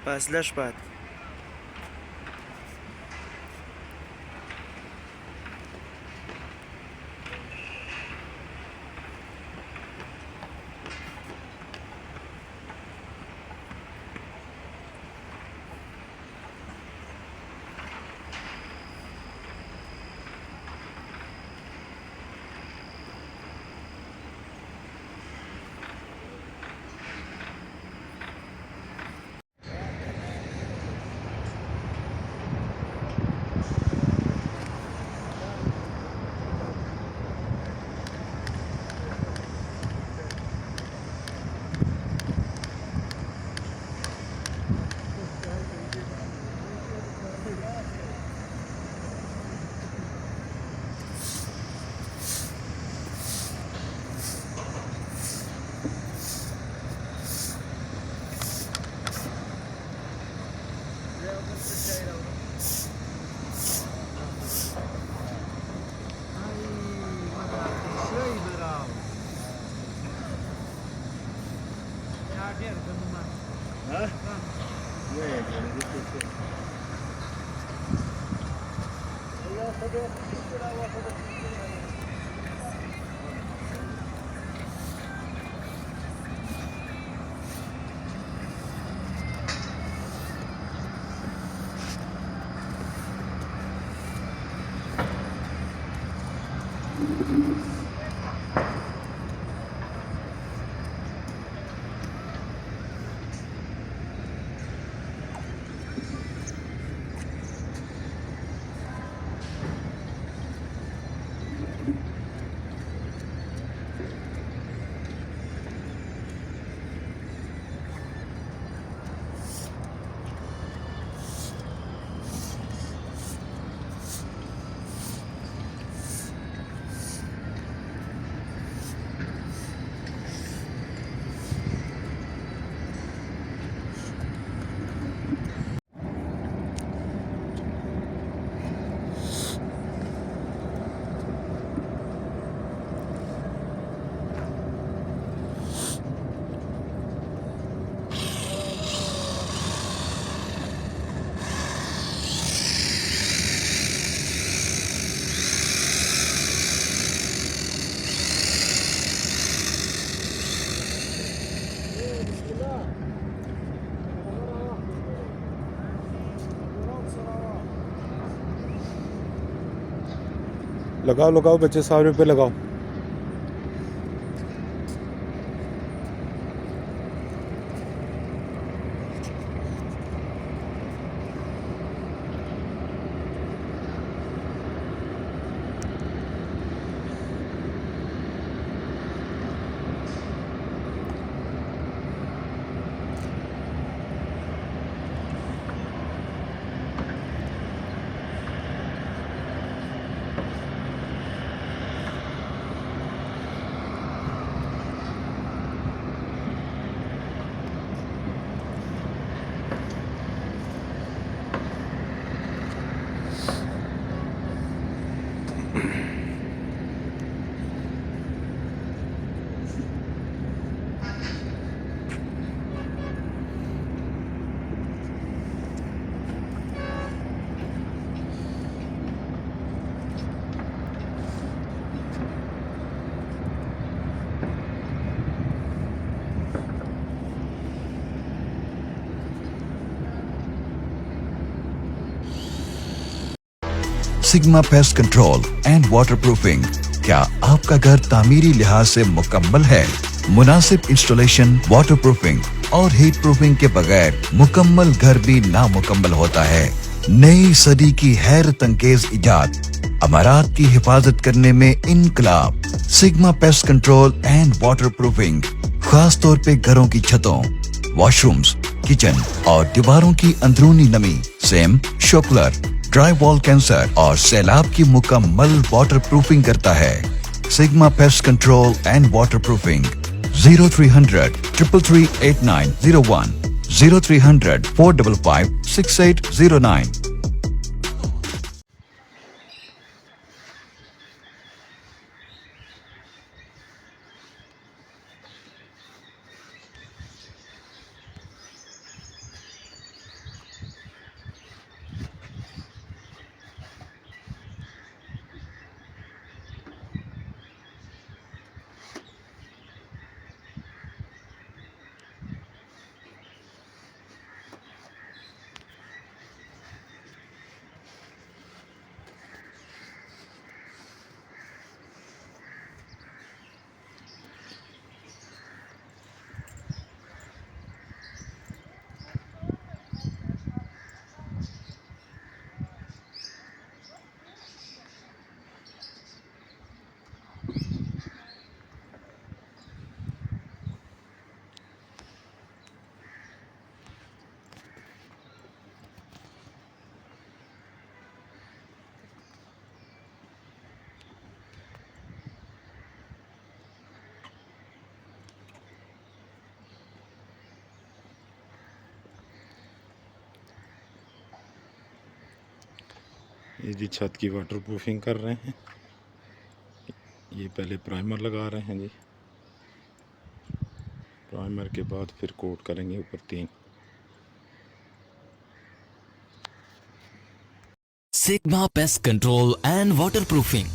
पाचला पात. लगाओ लगाओ बच्चे, 100 रुपये लगाओ. Sigma pest control and waterproofing. क्या आपका घर तामीरी लिहाज से मुकम्मल है? मुनासिब इंस्टॉलेशन, वाटरप्रूफिंग और हीट प्रूफिंग के बगैर मुकम्मल घर भी नामुकम्मल होता है. नई सदी की हैरत अंगेज इजाद, अमारात की हिफाजत करने में इनकलाब. Sigma pest control and waterproofing खास तौर पे घरों की छतों, वॉशरूम्स, किचन और दीवारों की अंदरूनी नमी, सेम, शोकलर, ड्राई वॉल कैंसर और सैलाब की मुकम्मल वाटर प्रूफिंग करता है. Sigma pest control and water proofing. 0300 333 8901 0300 455 6809. ये जी छत की वाटरप्रूफिंग कर रहे हैं। ये पहले प्राइमर लगा रहे हैं जी, प्राइमर के बाद फिर कोट करेंगे ऊपर 3। Sigma pest control and waterproofing.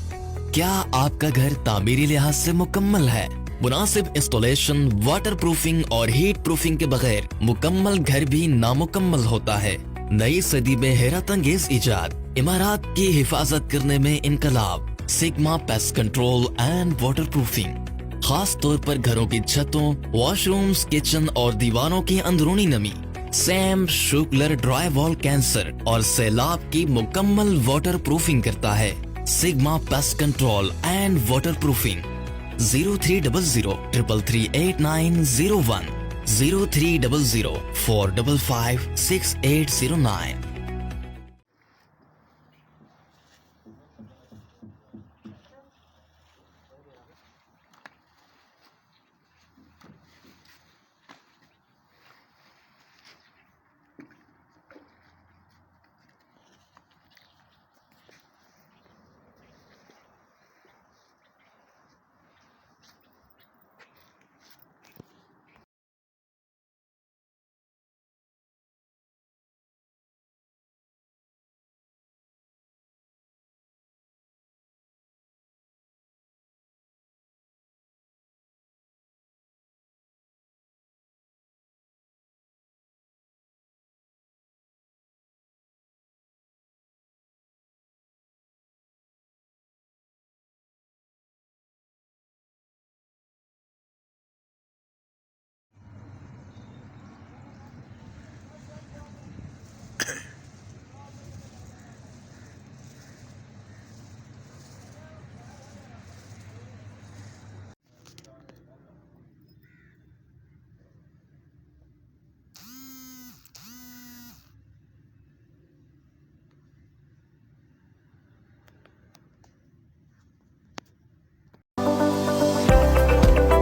क्या आपका घर तामीरी लिहाज से मुकम्मल है? मुनासिब इंस्टॉलेशन, वाटरप्रूफिंग और हीट प्रूफिंग के बगैर मुकम्मल घर भी नामुकम्मल होता है। नई सदी में हैरत अंगेज इजाद, इमारत की हिफाजत करने में इनकलाब। Sigma pest control and waterproofing खास तौर पर घरों की छतों, वॉशरूम्स, किचन और दीवारों की अंदरूनी नमी, सैम, शुक्लर, ड्राई वॉल कैंसर और सैलाब की मुकम्मल वाटर प्रूफिंग करता है। Sigma pest control and water proofing 0300338901 0300455689।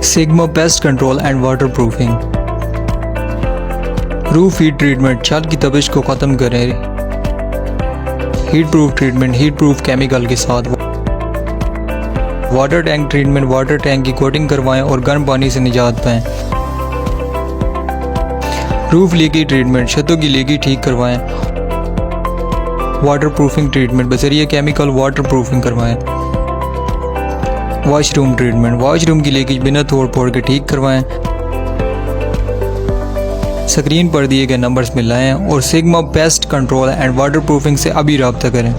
Sigma pest control and waterproofing. Roof heat treatment छत की तपिश को ख़त्म करें। Heat proof treatment heat proof chemical के साथ। Water tank treatment water tank की कोटिंग करवाएं और गर्म पानी से निजात पाएं। रूफ लीकेज ट्रीटमेंट छतों की लीकेज ठीक करवाएं। वाटरप्रूफिंग ट्रीटमेंट बजरिए केमिकल वाटरप्रूफिंग करवाएं। वॉशरूम ट्रीटमेंट वॉशरूम की लीकेज बिना तोड़ फोड़ के ठीक करवाएं। स्क्रीन पर दिए गए नंबर्स में लाएं और sigma pest control and waterproofing से अभी रब्ता करें।